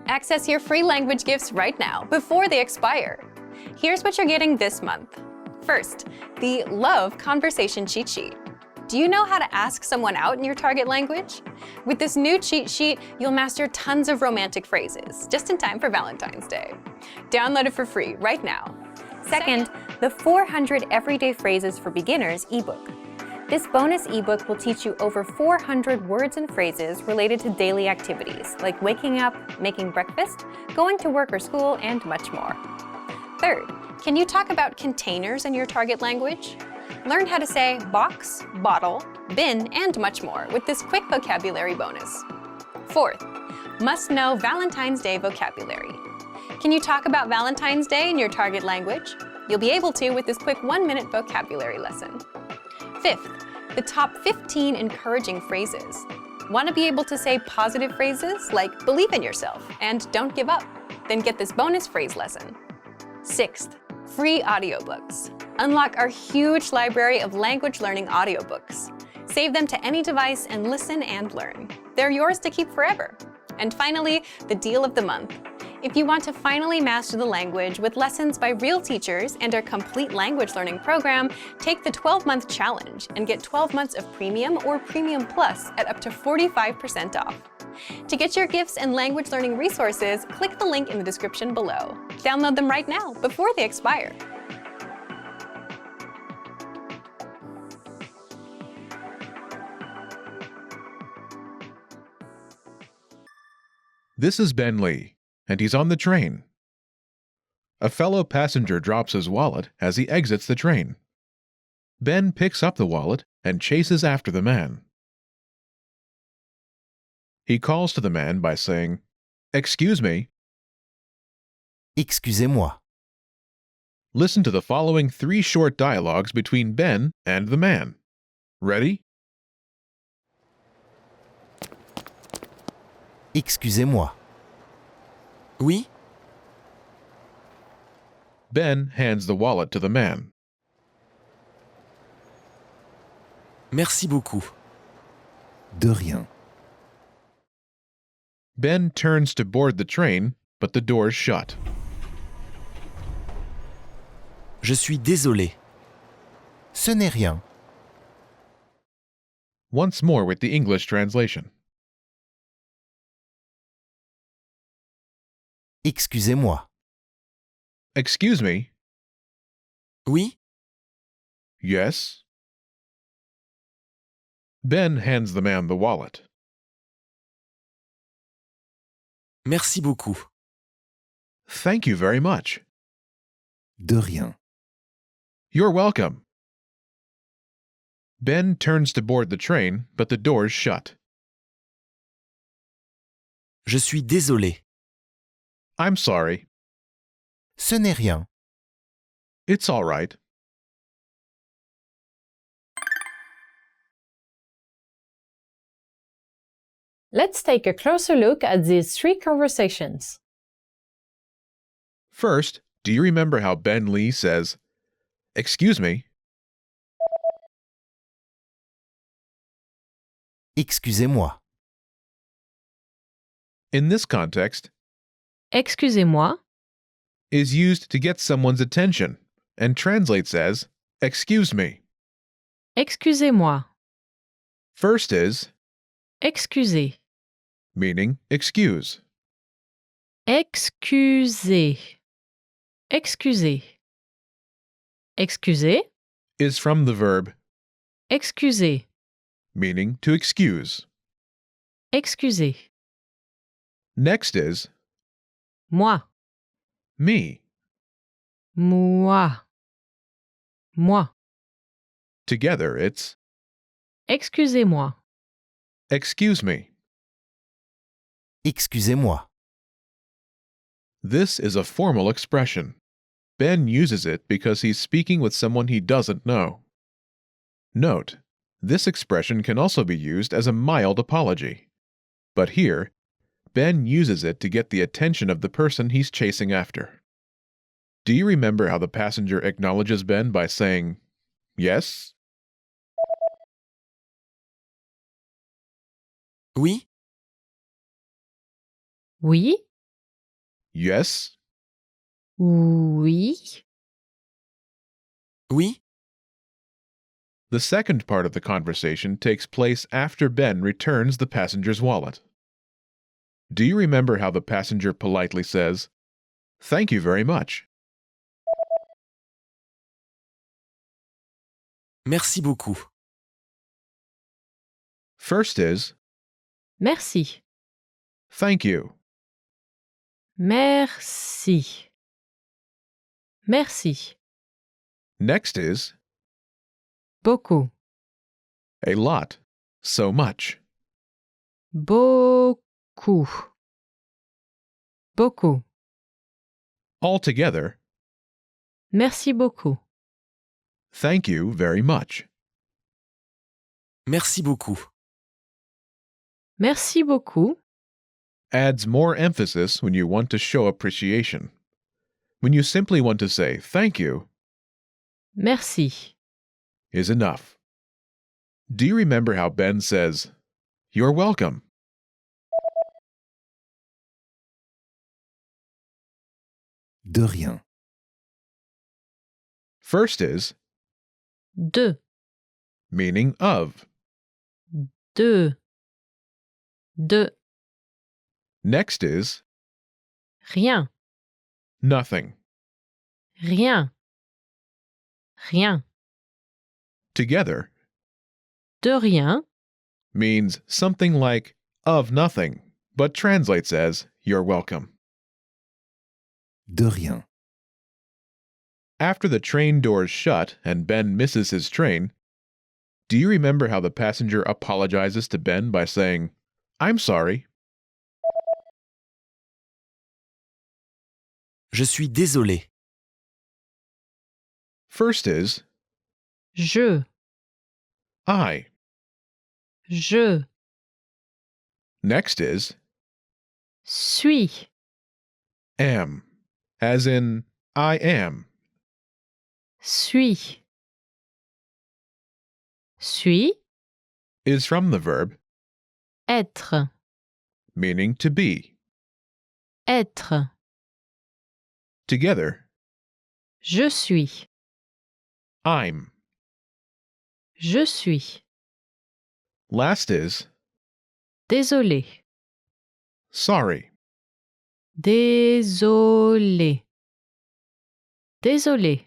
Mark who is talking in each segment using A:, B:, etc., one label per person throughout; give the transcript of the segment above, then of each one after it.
A: Access your free language gifts right now, before they expire. Here's what you're getting this month. First, the Love Conversation Cheat Sheet. Do you know how to ask someone out in your target language? With this new cheat sheet, you'll master tons of romantic phrases, just in time for Valentine's Day. Download it for free right now. Second, the 400 Everyday Phrases for Beginners ebook. This bonus ebook will teach you over 400 words and phrases related to daily activities, like waking up, making breakfast, going to work or school, and much more. Third, can you talk about containers in your target language? Learn how to say box, bottle, bin, and much more with this quick vocabulary bonus. Fourth, must know Valentine's Day vocabulary. Can you talk about Valentine's Day in your target language? You'll be able to with this quick 1-minute vocabulary lesson. Fifth, the top 15 encouraging phrases. Want to be able to say positive phrases like believe in yourself and don't give up? Then get this bonus phrase lesson. Sixth, free audiobooks. Unlock our huge library of language learning audiobooks. Save them to any device and listen and learn. They're yours to keep forever. And finally, the deal of the month. If you want to finally master the language with lessons by real teachers and our complete language learning program, take the 12-month challenge and get 12 months of Premium or Premium Plus at up to 45% off. To get your gifts and language learning resources, click the link in the description below. Download them right now before they expire.
B: This is Ben Lee, and he's on the train. A fellow passenger drops his wallet as he exits the train. Ben picks up the wallet and chases after the man. He calls to the man by saying, "Excuse me."
C: Excusez-moi.
B: Listen to the following 3 short dialogues between Ben and the man. Ready?
C: Excusez-moi.
D: Oui,
B: Ben hands the wallet to the man.
D: merci beaucoup.
C: De rien.
B: Ben turns to board the train, but the door's shut.
D: Je suis désolé.
C: Ce n'est rien.
B: Once more with the English translation.
C: Excusez-moi.
B: Excuse me?
D: Oui,
B: Yes? Ben hands the man the wallet.
D: merci beaucoup.
B: Thank you very much.
C: De rien.
B: You're welcome. Ben turns to board the train, but the door's shut.
D: Je suis désolé.
B: I'm sorry.
C: Ce n'est rien.
B: It's all right.
E: Let's take a closer look at these 3 conversations.
B: First, do you remember how Ben Lee says, "Excuse me"?
C: Excusez-moi.
B: In this context,
E: Excusez-moi.
B: is used to get someone's attention and translates as, "Excuse me."
E: Excusez-moi.
B: First is,
E: Excusez.
B: meaning excuse.
E: Excusez. Excusez. Excusez.
B: Is from the verb,
E: Excusez.
B: meaning to excuse.
E: Excusez.
B: Next is,
E: Moi.
B: me.
E: Moi. Moi.
B: Together it's,
E: Excusez-moi.
B: excuse me.
C: Excusez-moi.
B: This is a formal expression. Ben uses it because he's speaking with someone he doesn't know. Note, this expression can also be used as a mild apology. But here, Ben uses it to get the attention of the person he's chasing after. Do you remember how the passenger acknowledges Ben by saying, "Yes"?
D: Oui,
E: Oui.
B: Yes?
E: Oui.
D: Oui?
B: The second part of the conversation takes place after Ben returns the passenger's wallet. Do you remember how the passenger politely says, "Thank you very much"?
D: Merci beaucoup.
B: First is,
E: Merci.
B: "Thank you."
E: Merci. Merci.
B: Next is,
E: Beaucoup.
B: "A lot, so much."
E: Beaucoup. Beaucoup.
B: Altogether,
E: Merci beaucoup.
B: "Thank you very much."
D: Merci beaucoup.
E: Merci beaucoup.
B: Adds more emphasis when you want to show appreciation. When you simply want to say "thank you"
E: Merci.
B: is enough. Do you remember how Ben says, "You're welcome"?
C: De rien.
B: First is,
E: De.
B: meaning of.
E: De. De.
B: Next is,
E: Rien.
B: nothing.
E: Rien. Rien.
B: Together
E: De rien.
B: means something like of nothing, but translates as "you're welcome."
C: De rien.
B: After the train doors shut and Ben misses his train, do you remember how the passenger apologizes to Ben by saying, "I'm sorry"?
D: Je suis désolé.
B: First is,
E: Je.
B: I.
E: Je.
B: Next is,
E: Suis.
B: am, as in I am.
E: Suis. Suis.
B: Is from the verb,
E: Être.
B: meaning to be.
E: Être.
B: Together,
E: Je suis.
B: I'm.
E: Je suis.
B: Last is,
E: Désolé.
B: sorry.
E: Désolé. Désolé.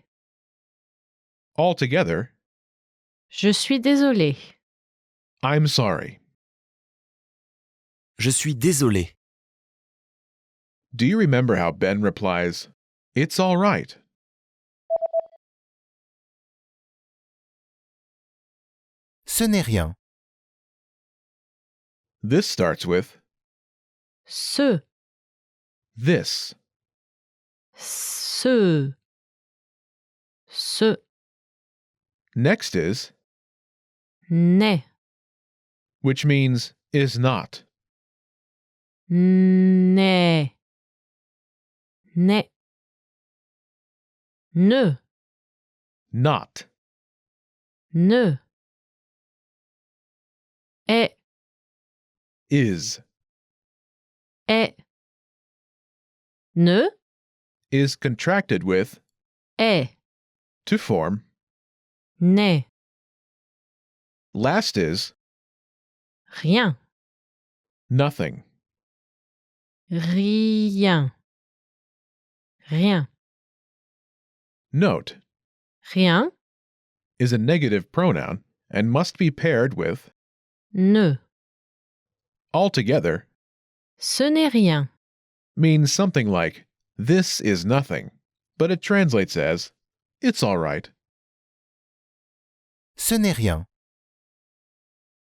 B: Altogether,
E: Je suis désolé.
B: I'm sorry.
D: Je suis désolé.
B: Do you remember how Ben replies, "It's all right"?
C: Ce n'est rien.
B: This starts with
E: Ce.
B: this.
E: Ce. Ce.
B: Next is,
E: N'est.
B: which means is not.
E: N'est. N'est. Ne.
B: Not.
E: Ne. Est.
B: Is.
E: Est. Ne.
B: Is contracted with
E: Est.
B: to form.
E: N'est.
B: Last is
E: Rien.
B: nothing.
E: Rien. Rien.
B: Note,
E: Rien.
B: is a negative pronoun and must be paired with
E: Ne.
B: altogether.
E: Ce n'est rien.
B: Means something like this is nothing, but it translates as it's all right.
C: Ce n'est rien.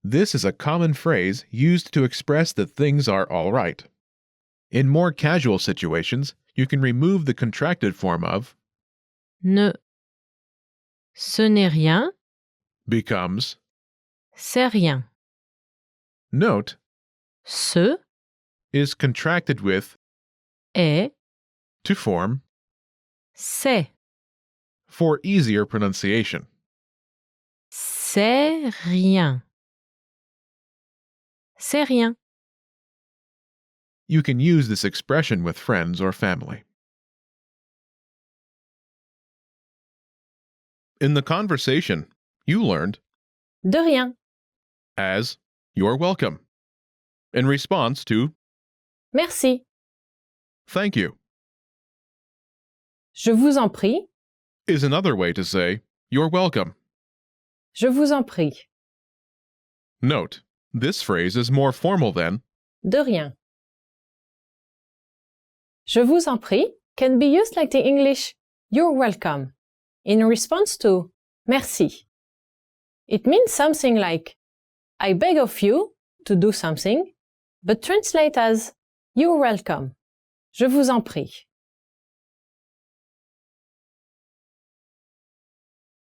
B: This is a common phrase used to express that things are all right. In more casual situations, you can remove the contracted form of
E: Ne. Ce n'est rien.
B: becomes.
E: C'est rien.
B: Note,
E: Ce
B: is contracted with
E: est.
B: to form
E: C'est.
B: for easier pronunciation.
E: C'est rien. C'est rien.
B: You can use this expression with friends or family. In the conversation, you learned
E: De rien.
B: as "You're welcome" in response to
E: Merci.
B: "Thank you"
E: Je vous en prie.
B: is another way to say "You're welcome."
E: Je vous en prie.
B: Note, this phrase is more formal than
E: De rien. Je vous en prie can be used like the English you're welcome in response to merci. It means something like I beg of you to do something, but translate as you're welcome. Je vous en prie.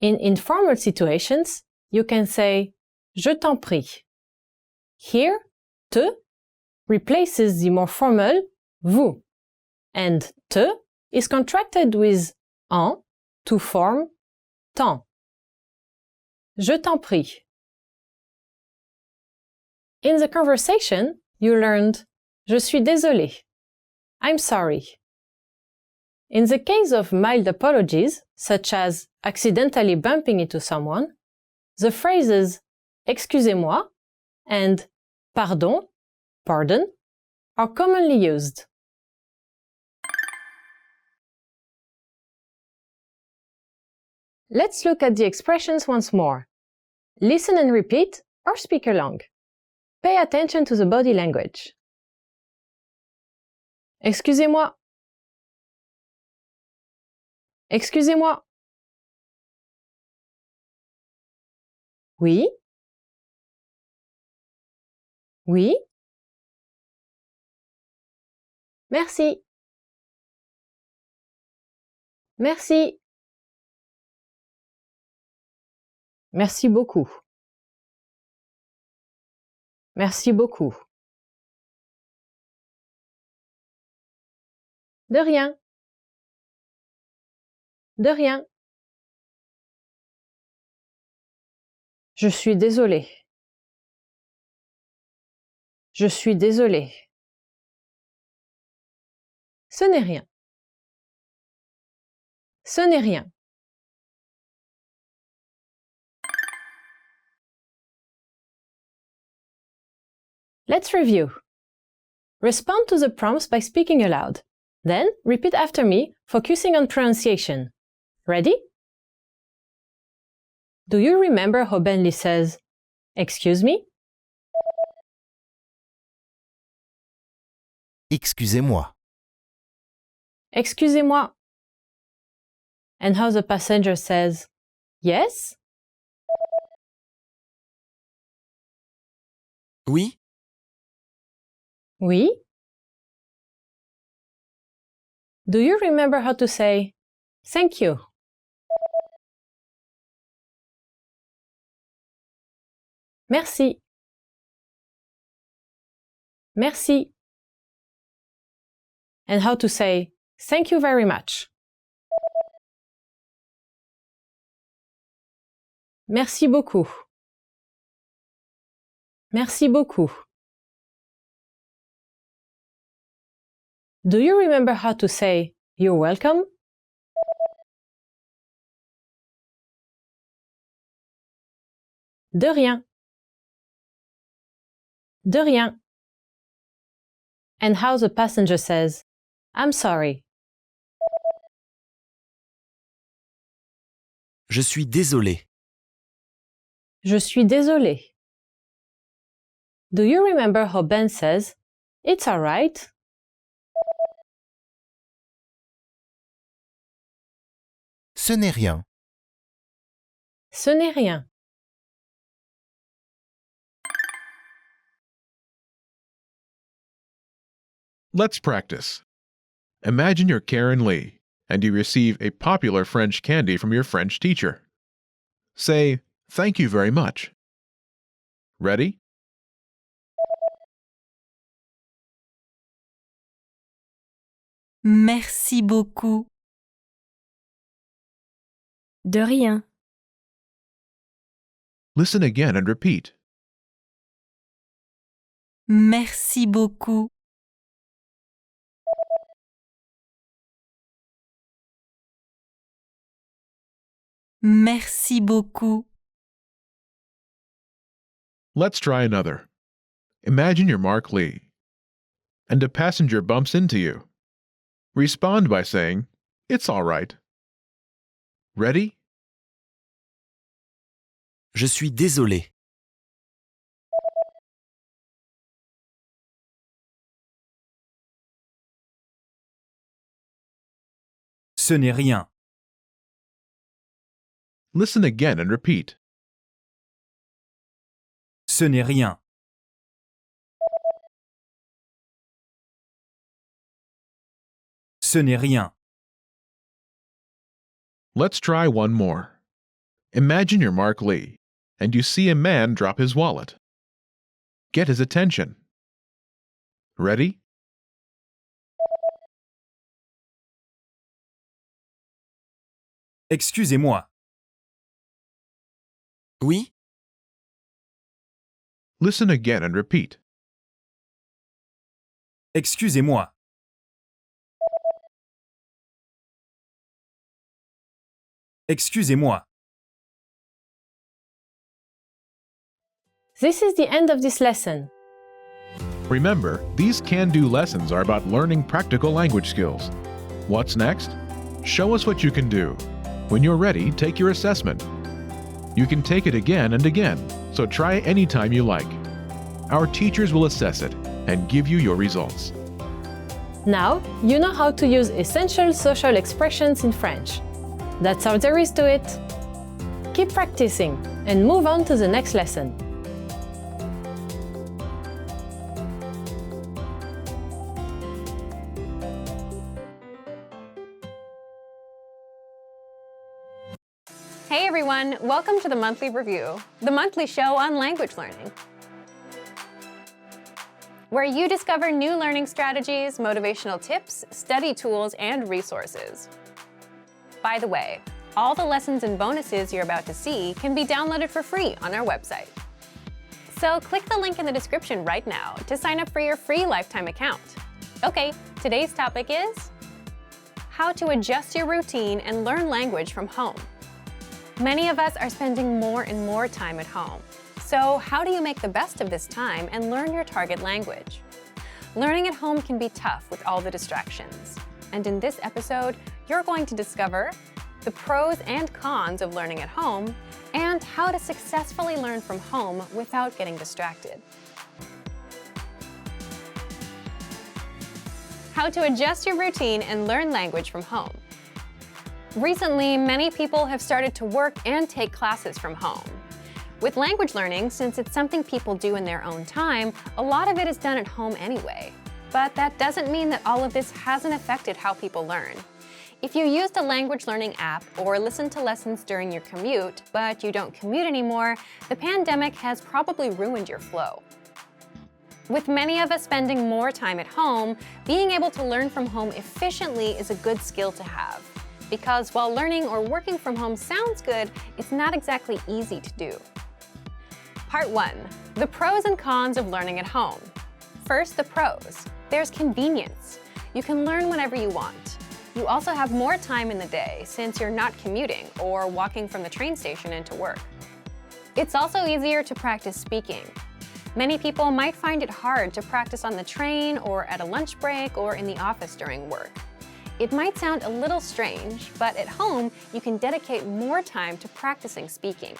E: In informal situations, you can say je t'en prie. Here, te replaces the more formal vous, and te is contracted with en to form t'en. Je t'en prie. In the conversation, you learned je suis désolé. I'm sorry. In the case of mild apologies, such as accidentally bumping into someone, the phrases excusez-moi and pardon, pardon, are commonly used. Let's look at the expressions once more. Listen and repeat or speak along. Pay attention to the body language. Excusez-moi. Excusez-moi. Oui. Oui. Merci. Merci. Merci beaucoup. Merci beaucoup. De rien. De rien. Je suis désolé. Je suis désolé. Ce n'est rien. Ce n'est rien. Let's review. Respond to the prompts by speaking aloud. Then repeat after me, focusing on pronunciation. Ready? Do you remember how Bentley says, "Excuse me"?
C: Excusez-moi.
E: Excusez-moi. And how the passenger says, "Yes"?
D: Oui,
E: Oui. Do you remember how to say, "Thank you"? Merci. Merci. And how to say, "Thank you very much"? Merci beaucoup. Merci beaucoup. Do you remember how to say, "You're welcome"? De rien. De rien. And how the passenger says, "I'm sorry".
D: je suis désolé.
E: Je suis désolé. Do you remember how Ben says, "It's all right"?
C: Ce n'est rien.
E: Ce n'est rien.
B: Let's practice. Imagine you're Karen Lee, and you receive a popular French candy from your French teacher. Say, "Thank you very much." Ready?
F: Merci beaucoup. De rien.
B: Listen again and repeat.
F: Merci beaucoup. Merci beaucoup.
B: Let's try another. Imagine you're Mark Lee, and a passenger bumps into you. Respond by saying, "It's all right." Ready?
D: Je suis désolé.
G: Ce n'est rien.
B: Listen again and repeat.
G: Ce n'est rien. Ce n'est rien.
B: Let's try one more. Imagine you're Mark Lee, and you see a man drop his wallet. Get his attention. Ready?
G: Excusez-moi.
D: Oui?
B: Listen again and repeat.
G: Excusez-moi. Excusez-moi.
E: This is the end of this lesson.
B: Remember, these can-do lessons are about learning practical language skills. What's next? Show us what you can do. When you're ready, take your assessment. You can take it again and again, so try anytime you like. Our teachers will assess it and give you your results.
E: Now, you know how to use essential social expressions in French. That's all there is to it. Keep practicing and move on to the next lesson.
A: Hey everyone, welcome to the monthly review, the monthly show on language learning, where you discover new learning strategies, motivational tips, study tools, and resources. By the way, all the lessons and bonuses you're about to see can be downloaded for free on our website. So click the link in the description right now to sign up for your free lifetime account. Okay, today's topic is how to adjust your routine and learn language from home. Many of us are spending more and more time at home. So how do you make the best of this time and learn your target language? Learning at home can be tough with all the distractions. And in this episode, you're going to discover the pros and cons of learning at home and how to successfully learn from home without getting distracted. How to adjust your routine and learn language from home. Recently, many people have started to work and take classes from home. With language learning, since it's something people do in their own time, a lot of it is done at home anyway. But that doesn't mean that all of this hasn't affected how people learn. If you used a language learning app or listened to lessons during your commute, but you don't commute anymore, the pandemic has probably ruined your flow. With many of us spending more time at home, being able to learn from home efficiently is a good skill to have. Because while learning or working from home sounds good, it's not exactly easy to do. Part 1. The pros and cons of learning at home. First, the pros. There's convenience. You can learn whenever you want. You also have more time in the day since you're not commuting or walking from the train station into work. It's also easier to practice speaking. Many people might find it hard to practice on the train or at a lunch break or in the office during work. It might sound a little strange, but at home, you can dedicate more time to practicing speaking.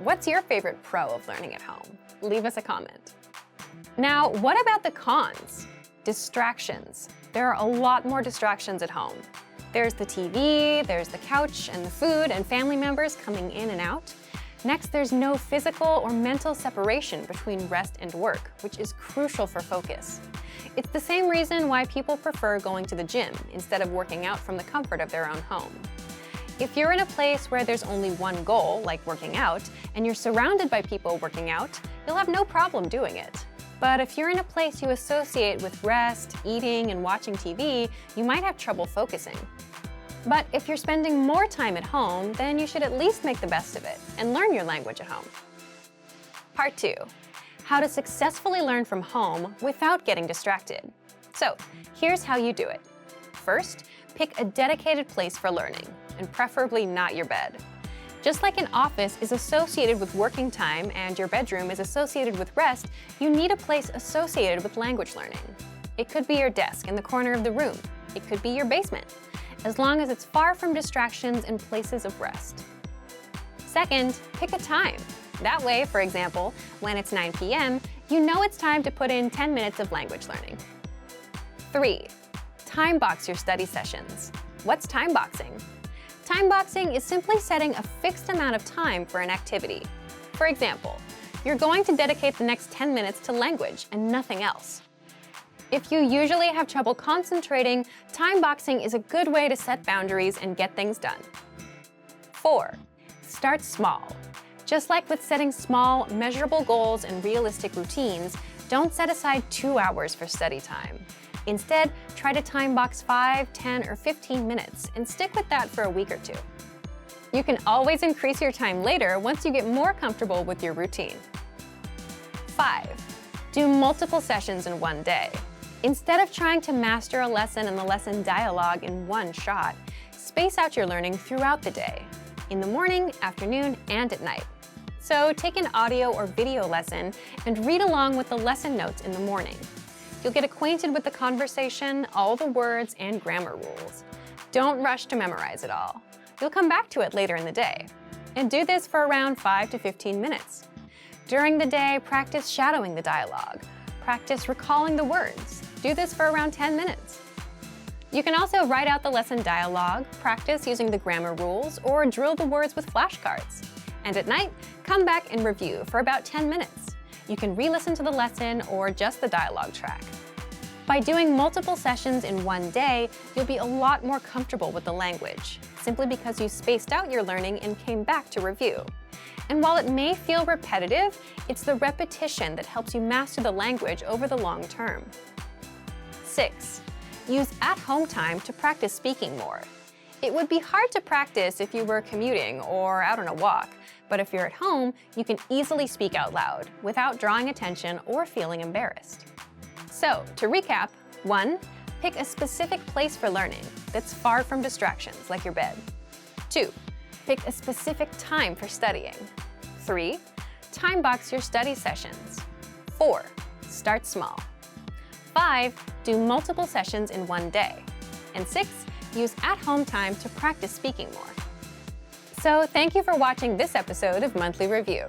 A: What's your favorite pro of learning at home? Leave us a comment. Now, what about the cons? Distractions. There are a lot more distractions at home. There's the TV, there's the couch and the food and family members coming in and out. Next, there's no physical or mental separation between rest and work, which is crucial for focus. It's the same reason why people prefer going to the gym instead of working out from the comfort of their own home. If you're in a place where there's only one goal, like working out, and you're surrounded by people working out, you'll have no problem doing it. But if you're in a place you associate with rest, eating, and watching TV, you might have trouble focusing. But if you're spending more time at home, then you should at least make the best of it and learn your language at home. Part 2. How to successfully learn from home without getting distracted. So, here's how you do it. First, pick a dedicated place for learning, and preferably not your bed. Just like an office is associated with working time and your bedroom is associated with rest, you need a place associated with language learning. It could be your desk in the corner of the room. It could be your basement, as long as it's far from distractions and places of rest. Second, pick a time. That way, for example, when it's 9 p.m., you know it's time to put in 10 minutes of language learning. 3. Time box your study sessions. What's time boxing? Time boxing is simply setting a fixed amount of time for an activity. For example, you're going to dedicate the next 10 minutes to language and nothing else. If you usually have trouble concentrating, time boxing is a good way to set boundaries and get things done. 4. Start small. Just like with setting small, measurable goals and realistic routines, don't set aside 2 hours for study time. Instead, try to time box 5, 10, or 15 minutes and stick with that for a week or 2. You can always increase your time later once you get more comfortable with your routine. 5. Do multiple sessions in one day. Instead of trying to master a lesson and the lesson dialogue in one shot, space out your learning throughout the day, in the morning, afternoon, and at night. So take an audio or video lesson and read along with the lesson notes in the morning. You'll get acquainted with the conversation, all the words, and grammar rules. Don't rush to memorize it all. You'll come back to it later in the day. And do this for around 5 to 15 minutes. During the day, practice shadowing the dialogue. Practice recalling the words. Do this for around 10 minutes. You can also write out the lesson dialogue, practice using the grammar rules, or drill the words with flashcards. And at night, come back and review for about 10 minutes. You can re-listen to the lesson or just the dialogue track. By doing multiple sessions in one day, you'll be a lot more comfortable with the language, simply because you spaced out your learning and came back to review. And while it may feel repetitive, it's the repetition that helps you master the language over the long term. 6. Use at-home time to practice speaking more. It would be hard to practice if you were commuting or out on a walk, but if you're at home, you can easily speak out loud without drawing attention or feeling embarrassed. So, to recap, 1. Pick a specific place for learning that's far from distractions like your bed. 2. Pick a specific time for studying. 3. Time box your study sessions. 4. Start small. 5. Do multiple sessions in one day. And 6. Use at-home time to practice speaking more. So thank you for watching this episode of Monthly Review.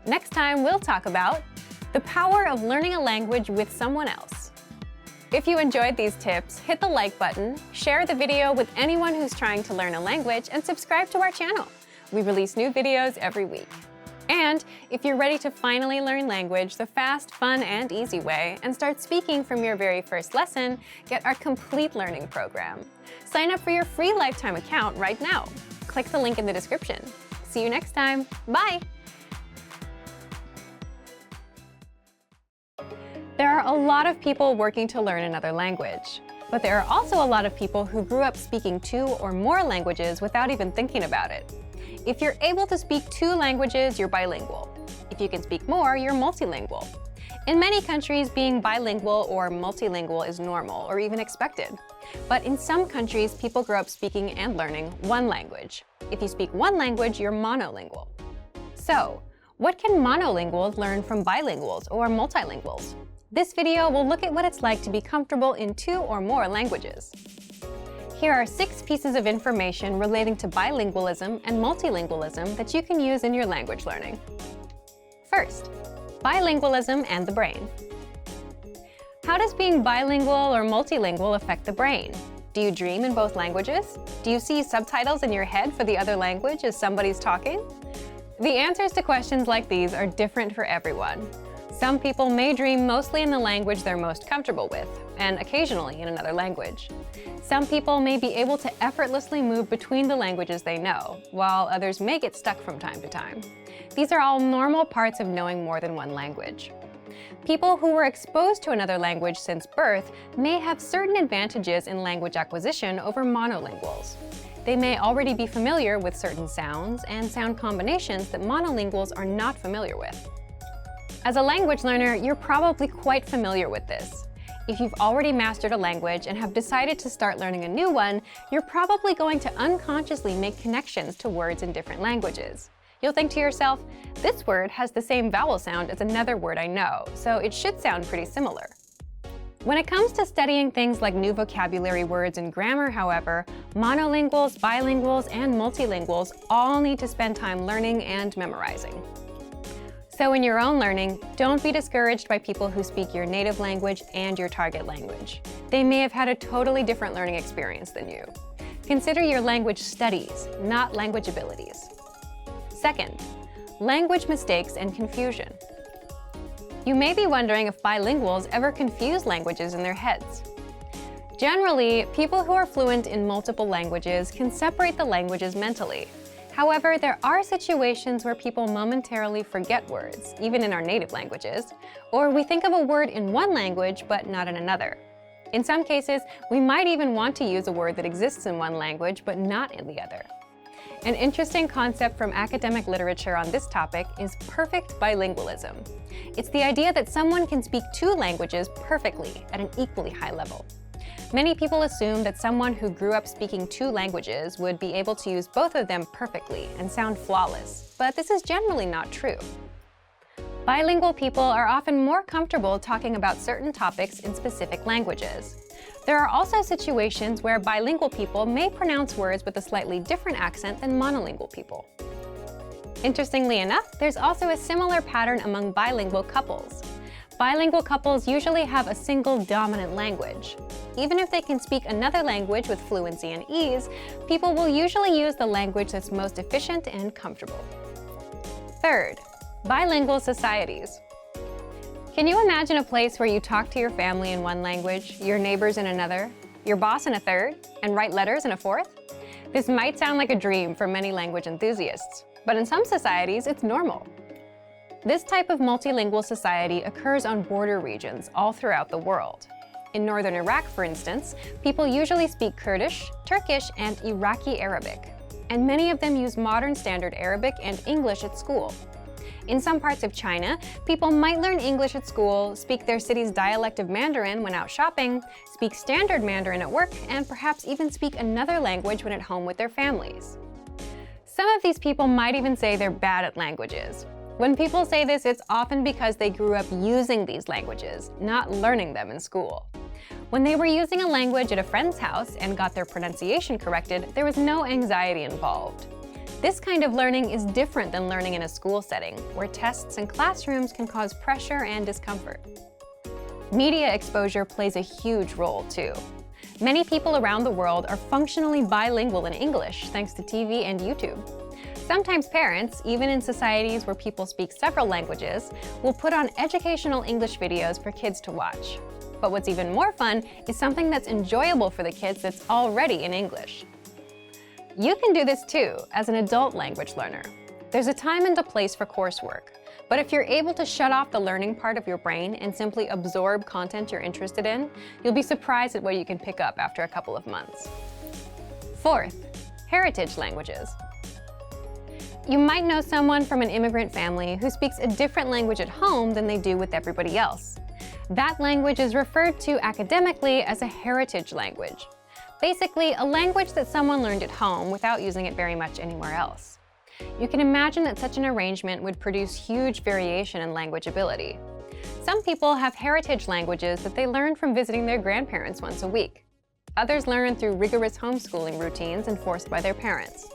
A: Next time we'll talk about the power of learning a language with someone else. If you enjoyed these tips, hit the like button, share the video with anyone who's trying to learn a language, and subscribe to our channel. We release new videos every week. And if you're ready to finally learn language the fast, fun, and easy way and start speaking from your very first lesson, get our complete learning program. Sign up for your free lifetime account right now. Click the link in the description. See you next time. Bye! There are a lot of people working to learn another language, but there are also a lot of people who grew up speaking 2 or more languages without even thinking about it. If you're able to speak 2 languages, you're bilingual. If you can speak more, you're multilingual. In many countries, being bilingual or multilingual is normal or even expected. But in some countries, people grow up speaking and learning 1 language. If you speak 1 language, you're monolingual. So, what can monolinguals learn from bilinguals or multilinguals? This video will look at what it's like to be comfortable in 2 or more languages. Here are 6 pieces of information relating to bilingualism and multilingualism that you can use in your language learning. First, bilingualism and the brain. How does being bilingual or multilingual affect the brain? Do you dream in both languages? Do you see subtitles in your head for the other language as somebody's talking? The answers to questions like these are different for everyone. Some people may dream mostly in the language they're most comfortable with, and occasionally in another language. Some people may be able to effortlessly move between the languages they know, while others may get stuck from time to time. These are all normal parts of knowing more than 1 language. People who were exposed to another language since birth may have certain advantages in language acquisition over monolinguals. They may already be familiar with certain sounds and sound combinations that monolinguals are not familiar with. As a language learner, you're probably quite familiar with this. If you've already mastered a language and have decided to start learning a new one, you're probably going to unconsciously make connections to words in different languages. You'll think to yourself, this word has the same vowel sound as another word I know, so it should sound pretty similar. When it comes to studying things like new vocabulary words and grammar, however, monolinguals, bilinguals, and multilinguals all need to spend time learning and memorizing. So in your own learning, don't be discouraged by people who speak your native language and your target language. They may have had a totally different learning experience than you. Consider your language studies, not language abilities. Second, language mistakes and confusion. You may be wondering if bilinguals ever confuse languages in their heads. Generally, people who are fluent in multiple languages can separate the languages mentally. However, there are situations where people momentarily forget words, even in our native languages, or we think of a word in one language but not in another. In some cases, we might even want to use a word that exists in one language but not in the other. An interesting concept from academic literature on this topic is perfect bilingualism. It's the idea that someone can speak two languages perfectly at an equally high level. Many people assume that someone who grew up speaking two languages would be able to use both of them perfectly and sound flawless, but this is generally not true. Bilingual people are often more comfortable talking about certain topics in specific languages. There are also situations where bilingual people may pronounce words with a slightly different accent than monolingual people. Interestingly enough, there's also a similar pattern among bilingual couples. Bilingual couples usually have a single dominant language. Even if they can speak another language with fluency and ease, people will usually use the language that's most efficient and comfortable. Third, bilingual societies. Can you imagine a place where you talk to your family in one language, your neighbors in another, your boss in a third, and write letters in a fourth? This might sound like a dream for many language enthusiasts, but in some societies, it's normal. This type of multilingual society occurs on border regions all throughout the world. In northern Iraq, for instance, people usually speak Kurdish, Turkish, and Iraqi Arabic, and many of them use modern standard Arabic and English at school. In some parts of China, people might learn English at school, speak their city's dialect of Mandarin when out shopping, speak standard Mandarin at work, and perhaps even speak another language when at home with their families. Some of these people might even say they're bad at languages. When people say this, it's often because they grew up using these languages, not learning them in school. When they were using a language at a friend's house and got their pronunciation corrected, there was no anxiety involved. This kind of learning is different than learning in a school setting, where tests and classrooms can cause pressure and discomfort. Media exposure plays a huge role, too. Many people around the world are functionally bilingual in English thanks to TV and YouTube. Sometimes parents, even in societies where people speak several languages, will put on educational English videos for kids to watch. But what's even more fun is something that's enjoyable for the kids that's already in English. You can do this too, as an adult language learner. There's a time and a place for coursework, but if you're able to shut off the learning part of your brain and simply absorb content you're interested in, you'll be surprised at what you can pick up after a couple of months. Fourth, heritage languages. You might know someone from an immigrant family who speaks a different language at home than they do with everybody else. That language is referred to academically as a heritage language. Basically, a language that someone learned at home without using it very much anywhere else. You can imagine that such an arrangement would produce huge variation in language ability. Some people have heritage languages that they learn from visiting their grandparents once a week. Others learn through rigorous homeschooling routines enforced by their parents.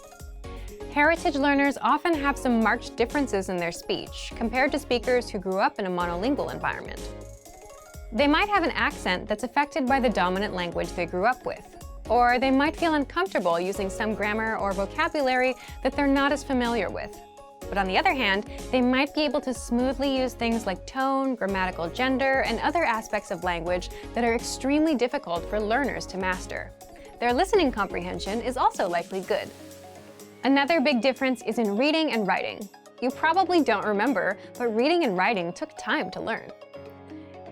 A: Heritage learners often have some marked differences in their speech compared to speakers who grew up in a monolingual environment. They might have an accent that's affected by the dominant language they grew up with, or they might feel uncomfortable using some grammar or vocabulary that they're not as familiar with. But on the other hand, they might be able to smoothly use things like tone, grammatical gender, and other aspects of language that are extremely difficult for learners to master. Their listening comprehension is also likely good. Another big difference is in reading and writing. You probably don't remember, but reading and writing took time to learn.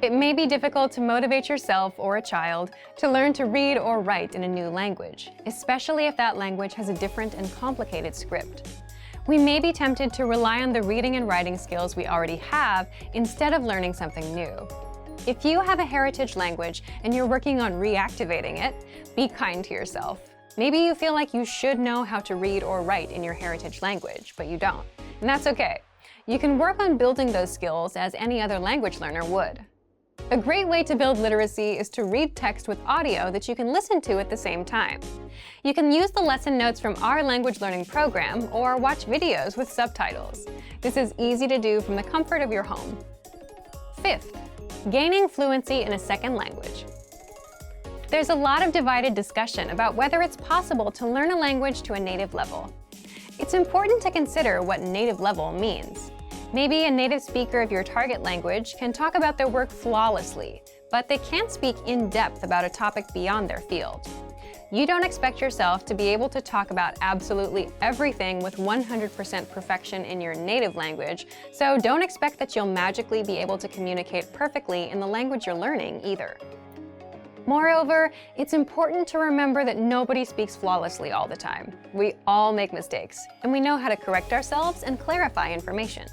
A: It may be difficult to motivate yourself or a child to learn to read or write in a new language, especially if that language has a different and complicated script. We may be tempted to rely on the reading and writing skills we already have instead of learning something new. If you have a heritage language and you're working on reactivating it, be kind to yourself. Maybe you feel like you should know how to read or write in your heritage language, but you don't. And that's okay. You can work on building those skills as any other language learner would. A great way to build literacy is to read text with audio that you can listen to at the same time. You can use the lesson notes from our language learning program or watch videos with subtitles. This is easy to do from the comfort of your home. Fifth, gaining fluency in a second language. There's a lot of divided discussion about whether it's possible to learn a language to a native level. It's important to consider what native level means. Maybe a native speaker of your target language can talk about their work flawlessly, but they can't speak in depth about a topic beyond their field. You don't expect yourself to be able to talk about absolutely everything with 100% perfection in your native language, so don't expect that you'll magically be able to communicate perfectly in the language you're learning either. Moreover, it's important to remember that nobody speaks flawlessly all the time. We all make mistakes, and we know how to correct ourselves and clarify information.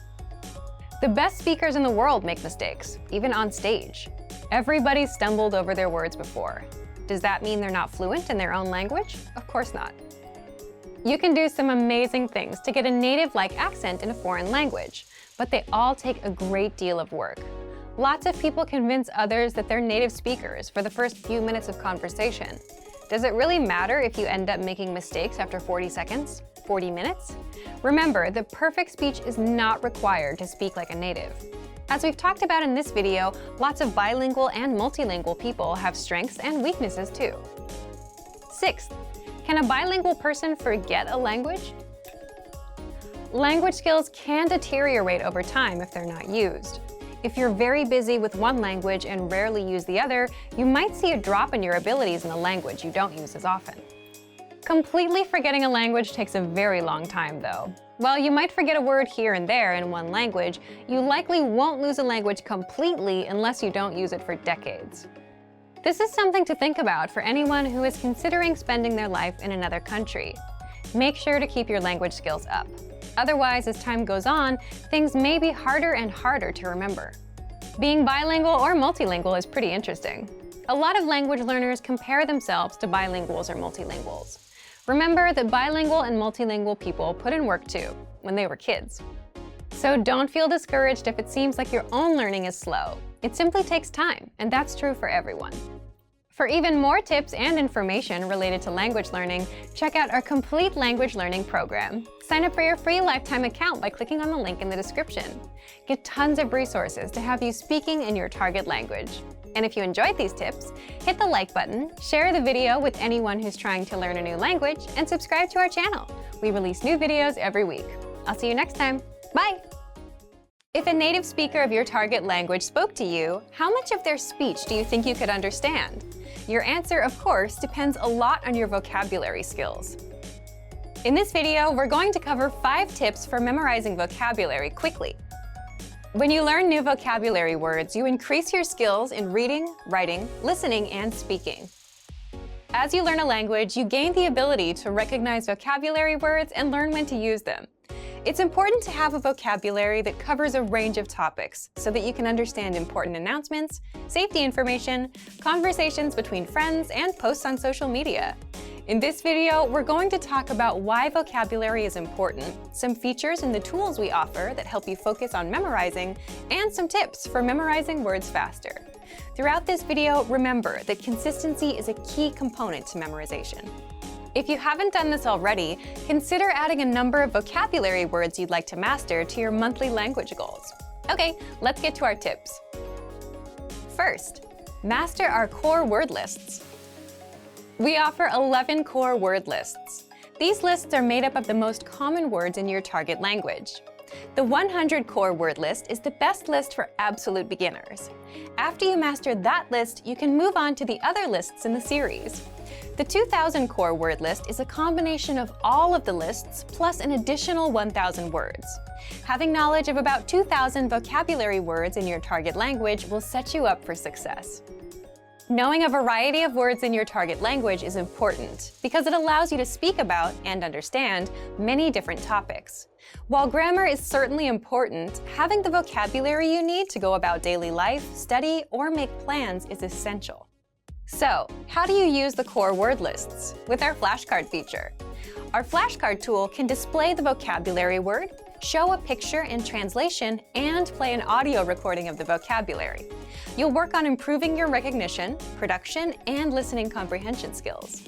A: The best speakers in the world make mistakes, even on stage. Everybody's stumbled over their words before. Does that mean they're not fluent in their own language? Of course not. You can do some amazing things to get a native-like accent in a foreign language, but they all take a great deal of work. Lots of people convince others that they're native speakers for the first few minutes of conversation. Does it really matter if you end up making mistakes after 40 seconds? 40 minutes? Remember, the perfect speech is not required to speak like a native. As we've talked about in this video, lots of bilingual and multilingual people have strengths and weaknesses too. Sixth, can a bilingual person forget a language? Language skills can deteriorate over time if they're not used. If you're very busy with one language and rarely use the other, you might see a drop in your abilities in the language you don't use as often. Completely forgetting a language takes a very long time, though. While you might forget a word here and there in one language, you likely won't lose a language completely unless you don't use it for decades. This is something to think about for anyone who is considering spending their life in another country. Make sure to keep your language skills up. Otherwise, as time goes on, things may be harder and harder to remember. Being bilingual or multilingual is pretty interesting. A lot of language learners compare themselves to bilinguals or multilinguals. Remember that bilingual and multilingual people put in work too, when they were kids. So don't feel discouraged if it seems like your own learning is slow. It simply takes time, and that's true for everyone. For even more tips and information related to language learning, check out our complete language learning program. Sign up for your free lifetime account by clicking on the link in the description. Get tons of resources to have you speaking in your target language. And if you enjoyed these tips, hit the like button, share the video with anyone who's trying to learn a new language, and subscribe to our channel. We release new videos every week. I'll see you next time. Bye! If a native speaker of your target language spoke to you, how much of their speech do you think you could understand? Your answer, of course, depends a lot on your vocabulary skills. In this video, we're going to cover 5 tips for memorizing vocabulary quickly. When you learn new vocabulary words, you increase your skills in reading, writing, listening, and speaking. As you learn a language, you gain the ability to recognize vocabulary words and learn when to use them. It's important to have a vocabulary that covers a range of topics so that you can understand important announcements, safety information, conversations between friends, and posts on social media. In this video, we're going to talk about why vocabulary is important, some features and the tools we offer that help you focus on memorizing, and some tips for memorizing words faster. Throughout this video, remember that consistency is a key component to memorization. If you haven't done this already, consider adding a number of vocabulary words you'd like to master to your monthly language goals. Okay, let's get to our tips. First, master our core word lists. We offer 11 core word lists. These lists are made up of the most common words in your target language. The 100 core word list is the best list for absolute beginners. After you master that list, you can move on to the other lists in the series. The 2000 core word list is a combination of all of the lists plus an additional 1,000 words. Having knowledge of about 2,000 vocabulary words in your target language will set you up for success. Knowing a variety of words in your target language is important because it allows you to speak about and understand many different topics. While grammar is certainly important, having the vocabulary you need to go about daily life, study, or make plans is essential. So, how do you use the core word lists? With our flashcard feature. Our flashcard tool can display the vocabulary word, show a picture and translation, and play an audio recording of the vocabulary. You'll work on improving your recognition, production, and listening comprehension skills.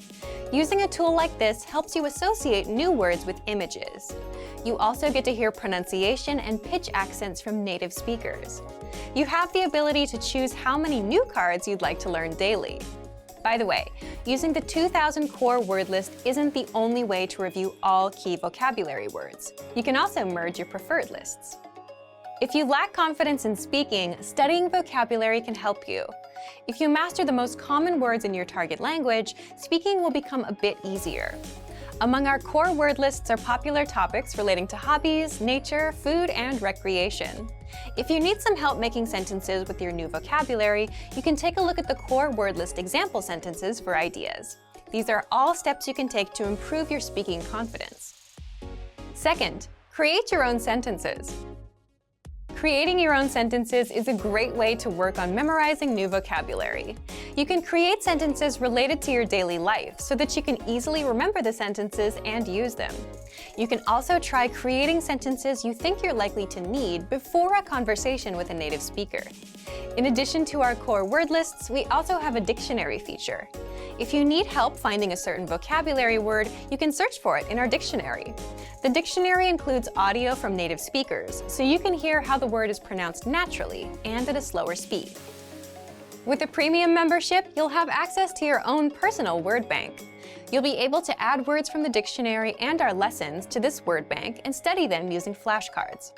A: Using a tool like this helps you associate new words with images. You also get to hear pronunciation and pitch accents from native speakers. You have the ability to choose how many new cards you'd like to learn daily. By the way, using the 2000 core word list isn't the only way to review all key vocabulary words. You can also merge your preferred lists. If you lack confidence in speaking, studying vocabulary can help you. If you master the most common words in your target language, speaking will become a bit easier. Among our core word lists are popular topics relating to hobbies, nature, food, and recreation. If you need some help making sentences with your new vocabulary, you can take a look at the core word list example sentences for ideas. These are all steps you can take to improve your speaking confidence. Second, create your own sentences. Creating your own sentences is a great way to work on memorizing new vocabulary. You can create sentences related to your daily life so that you can easily remember the sentences and use them. You can also try creating sentences you think you're likely to need before a conversation with a native speaker. In addition to our core word lists, we also have a dictionary feature. If you need help finding a certain vocabulary word, you can search for it in our dictionary. The dictionary includes audio from native speakers, so you can hear how the word is pronounced naturally and at a slower speed. With a premium membership, you'll have access to your own personal word bank. You'll be able to add words from the dictionary and our lessons to this word bank and study them using flashcards.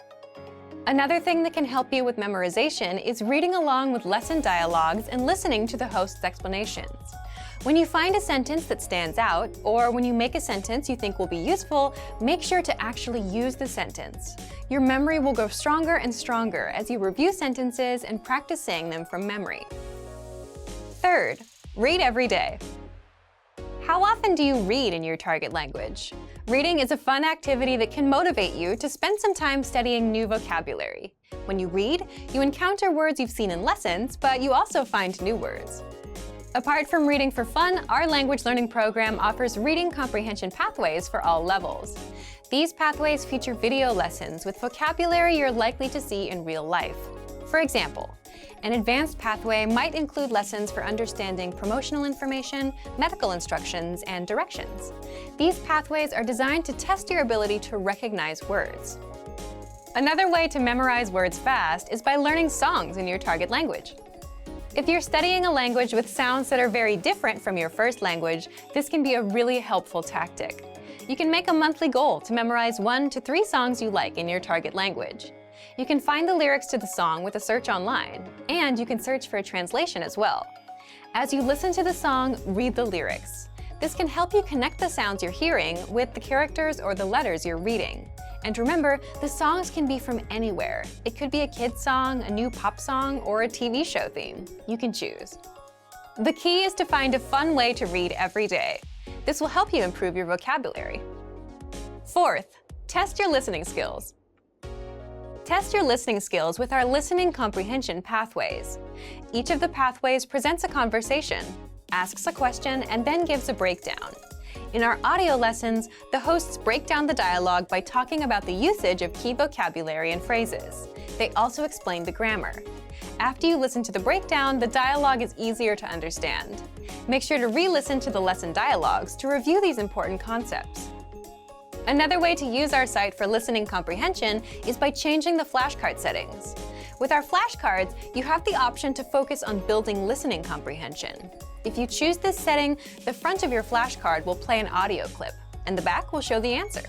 A: Another thing that can help you with memorization is reading along with lesson dialogues and listening to the host's explanations. When you find a sentence that stands out, or when you make a sentence you think will be useful, make sure to actually use the sentence. Your memory will grow stronger and stronger as you review sentences and practice saying them from memory. Third, read every day. How often do you read in your target language? Reading is a fun activity that can motivate you to spend some time studying new vocabulary. When you read, you encounter words you've seen in lessons, but you also find new words. Apart from reading for fun, our language learning program offers reading comprehension pathways for all levels. These pathways feature video lessons with vocabulary you're likely to see in real life. For example, an advanced pathway might include lessons for understanding promotional information, medical instructions, and directions. These pathways are designed to test your ability to recognize words. Another way to memorize words fast is by learning songs in your target language. If you're studying a language with sounds that are very different from your first language, this can be a really helpful tactic. You can make a monthly goal to memorize 1 to 3 songs you like in your target language. You can find the lyrics to the song with a search online, and you can search for a translation as well. As you listen to the song, read the lyrics. This can help you connect the sounds you're hearing with the characters or the letters you're reading. And remember, the songs can be from anywhere. It could be a kid's song, a new pop song, or a TV show theme. You can choose. The key is to find a fun way to read every day. This will help you improve your vocabulary. Fourth, test your listening skills. Test your listening skills with our listening comprehension pathways. Each of the pathways presents a conversation, asks a question, and then gives a breakdown. In our audio lessons, the hosts break down the dialogue by talking about the usage of key vocabulary and phrases. They also explain the grammar. After you listen to the breakdown, the dialogue is easier to understand. Make sure to re-listen to the lesson dialogues to review these important concepts. Another way to use our site for listening comprehension is by changing the flashcard settings. With our flashcards, you have the option to focus on building listening comprehension. If you choose this setting, the front of your flashcard will play an audio clip, and the back will show the answer.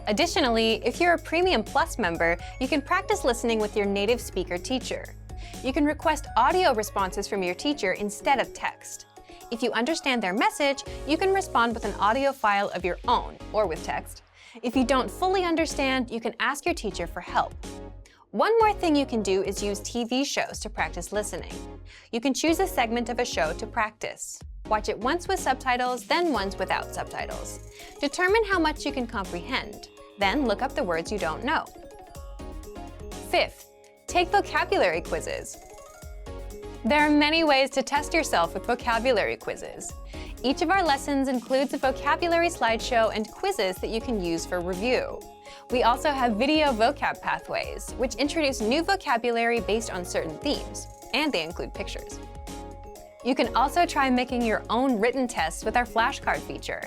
A: Additionally, if you're a Premium Plus member, you can practice listening with your native speaker teacher. You can request audio responses from your teacher instead of text. If you understand their message, you can respond with an audio file of your own, or with text. If you don't fully understand, you can ask your teacher for help. One more thing you can do is use TV shows to practice listening. You can choose a segment of a show to practice. Watch it once with subtitles, then once without subtitles. Determine how much you can comprehend. Then look up the words you don't know. Fifth, take vocabulary quizzes. There are many ways to test yourself with vocabulary quizzes. Each of our lessons includes a vocabulary slideshow and quizzes that you can use for review. We also have video vocab pathways, which introduce new vocabulary based on certain themes, and they include pictures. You can also try making your own written tests with our flashcard feature.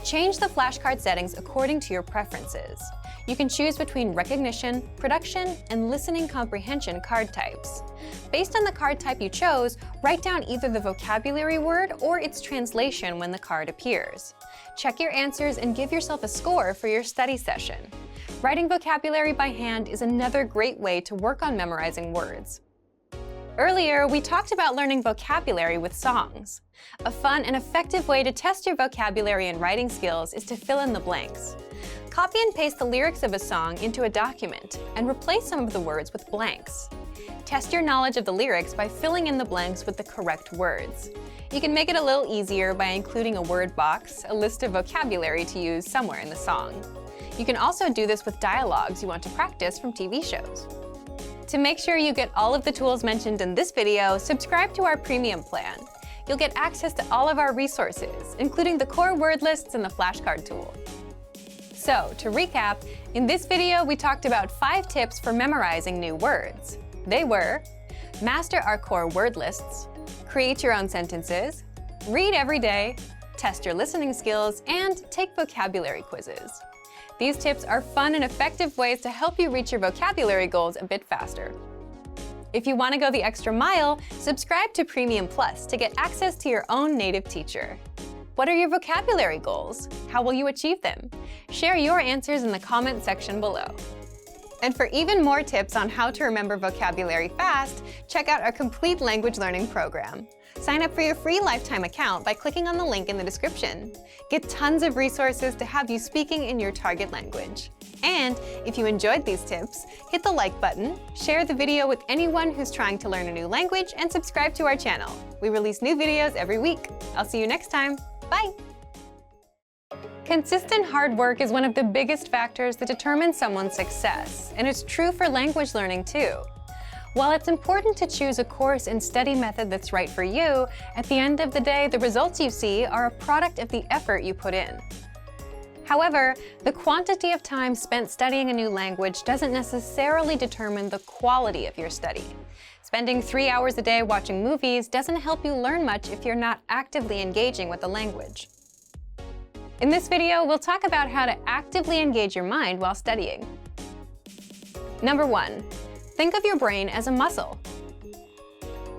A: Change the flashcard settings according to your preferences. You can choose between recognition, production, and listening comprehension card types. Based on the card type you chose, write down either the vocabulary word or its translation when the card appears. Check your answers and give yourself a score for your study session. Writing vocabulary by hand is another great way to work on memorizing words. Earlier, we talked about learning vocabulary with songs. A fun and effective way to test your vocabulary and writing skills is to fill in the blanks. Copy and paste the lyrics of a song into a document and replace some of the words with blanks. Test your knowledge of the lyrics by filling in the blanks with the correct words. You can make it a little easier by including a word box, a list of vocabulary to use somewhere in the song. You can also do this with dialogues you want to practice from TV shows. To make sure you get all of the tools mentioned in this video, subscribe to our premium plan. You'll get access to all of our resources, including the core word lists and the flashcard tool. So, to recap, in this video we talked about 5 tips for memorizing new words. They were: master our core word lists, create your own sentences, read every day, test your listening skills, and take vocabulary quizzes. These tips are fun and effective ways to help you reach your vocabulary goals a bit faster. If you want to go the extra mile, subscribe to Premium Plus to get access to your own native teacher. What are your vocabulary goals? How will you achieve them? Share your answers in the comment section below. And for even more tips on how to remember vocabulary fast, check out our complete language learning program. Sign up for your free lifetime account by clicking on the link in the description. Get tons of resources to have you speaking in your target language. And if you enjoyed these tips, hit the like button, share the video with anyone who's trying to learn a new language, and subscribe to our channel. We release new videos every week. I'll see you next time. Bye! Consistent hard work is one of the biggest factors that determine someone's success, and it's true for language learning too. While it's important to choose a course and study method that's right for you, at the end of the day, the results you see are a product of the effort you put in. However, the quantity of time spent studying a new language doesn't necessarily determine the quality of your study. Spending 3 hours a day watching movies doesn't help you learn much if you're not actively engaging with the language. In this video, we'll talk about how to actively engage your mind while studying. Number 1. Think of your brain as a muscle.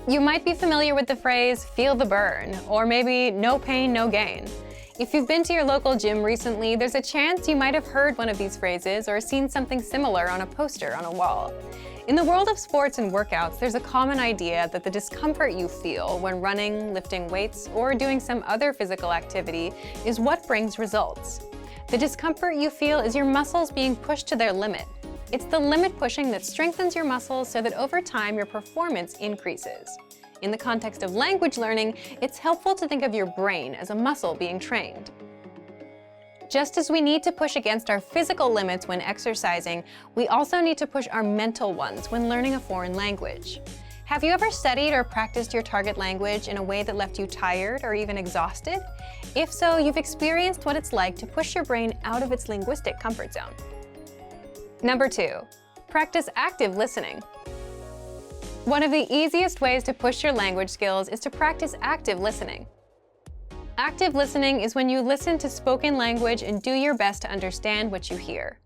A: You might be familiar with the phrase, feel the burn, or maybe no pain, no gain. If you've been to your local gym recently, there's a chance you might have heard one of these phrases or seen something similar on a poster on a wall. In the world of sports and workouts, there's a common idea that the discomfort you feel when running, lifting weights, or doing some other physical activity is what brings results. The discomfort you feel is your muscles being pushed to their limit. It's the limit pushing that strengthens your muscles so that over time your performance increases. In the context of language learning, it's helpful to think of your brain as a muscle being trained. Just as we need to push against our physical limits when exercising, we also need to push our mental ones when learning a foreign language. Have you ever studied or practiced your target language in a way that left you tired or even exhausted? If so, you've experienced what it's like to push your brain out of its linguistic comfort zone. Number 2, practice active listening. One of the easiest ways to push your language skills is to practice active listening. Active listening is when you listen to spoken language and do your best to understand what you hear.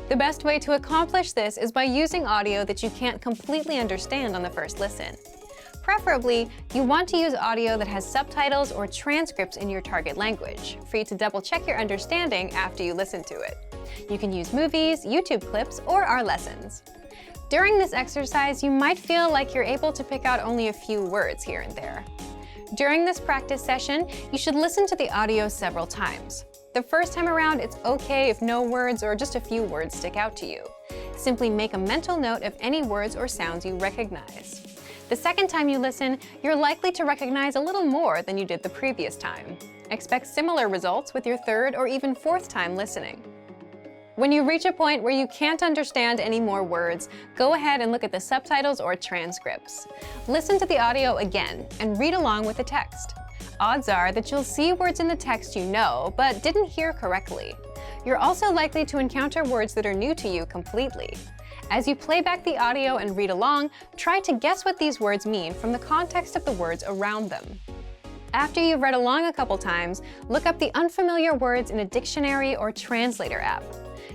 A: The best way to accomplish this is by using audio that you can't completely understand on the first listen. Preferably, you want to use audio that has subtitles or transcripts in your target language for you to double-check your understanding after you listen to it. You can use movies, YouTube clips, or our lessons. During this exercise, you might feel like you're able to pick out only a few words here and there. During this practice session, you should listen to the audio several times. The first time around, it's okay if no words or just a few words stick out to you. Simply make a mental note of any words or sounds you recognize. The second time you listen, you're likely to recognize a little more than you did the previous time. Expect similar results with your third or even fourth time listening. When you reach a point where you can't understand any more words, go ahead and look at the subtitles or transcripts. Listen to the audio again and read along with the text. Odds are that you'll see words in the text you know, but didn't hear correctly. You're also likely to encounter words that are new to you completely. As you play back the audio and read along, try to guess what these words mean from the context of the words around them. After you've read along a couple times, look up the unfamiliar words in a dictionary or translator app.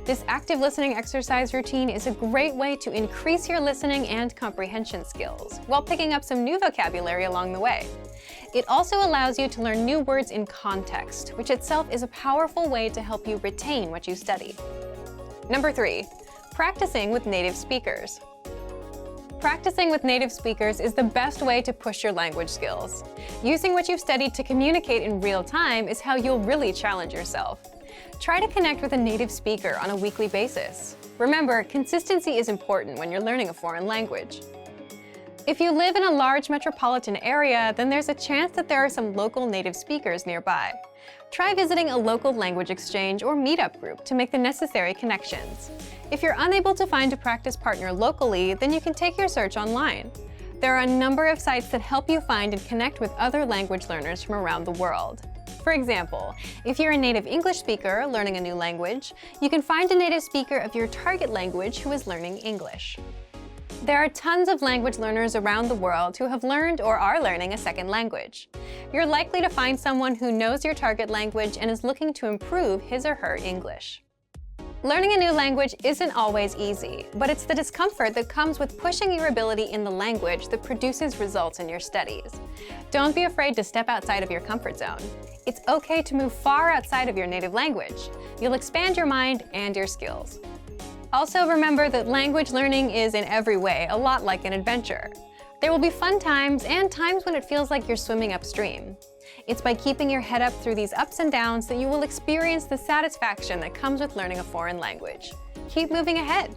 A: This active listening exercise routine is a great way to increase your listening and comprehension skills, while picking up some new vocabulary along the way. It also allows you to learn new words in context, which itself is a powerful way to help you retain what you study. Number 3, practicing with native speakers. Practicing with native speakers is the best way to push your language skills. Using what you've studied to communicate in real time is how you'll really challenge yourself. Try to connect with a native speaker on a weekly basis. Remember, consistency is important when you're learning a foreign language. If you live in a large metropolitan area, then there's a chance that there are some local native speakers nearby. Try visiting a local language exchange or meetup group to make the necessary connections. If you're unable to find a practice partner locally, then you can take your search online. There are a number of sites that help you find and connect with other language learners from around the world. For example, if you're a native English speaker learning a new language, you can find a native speaker of your target language who is learning English. There are tons of language learners around the world who have learned or are learning a second language. You're likely to find someone who knows your target language and is looking to improve his or her English. Learning a new language isn't always easy, but it's the discomfort that comes with pushing your ability in the language that produces results in your studies. Don't be afraid to step outside of your comfort zone. It's okay to move far outside of your native language. You'll expand your mind and your skills. Also remember that language learning is in every way a lot like an adventure. There will be fun times and times when it feels like you're swimming upstream. It's by keeping your head up through these ups and downs that you will experience the satisfaction that comes with learning a foreign language. Keep moving ahead.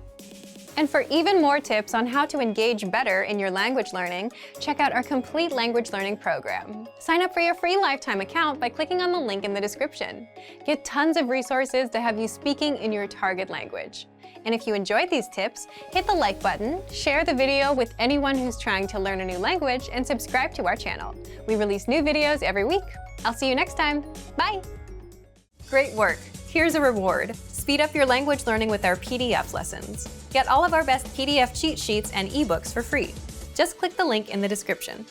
A: And for even more tips on how to engage better in your language learning, check out our complete language learning program. Sign up for your free lifetime account by clicking on the link in the description. Get tons of resources to have you speaking in your target language. And if you enjoyed these tips, hit the like button, share the video with anyone who's trying to learn a new language, and subscribe to our channel. We release new videos every week. I'll see you next time. Bye! Great work! Here's a reward. Speed up your language learning with our PDF lessons. Get all of our best PDF cheat sheets and ebooks for free. Just click the link in the description.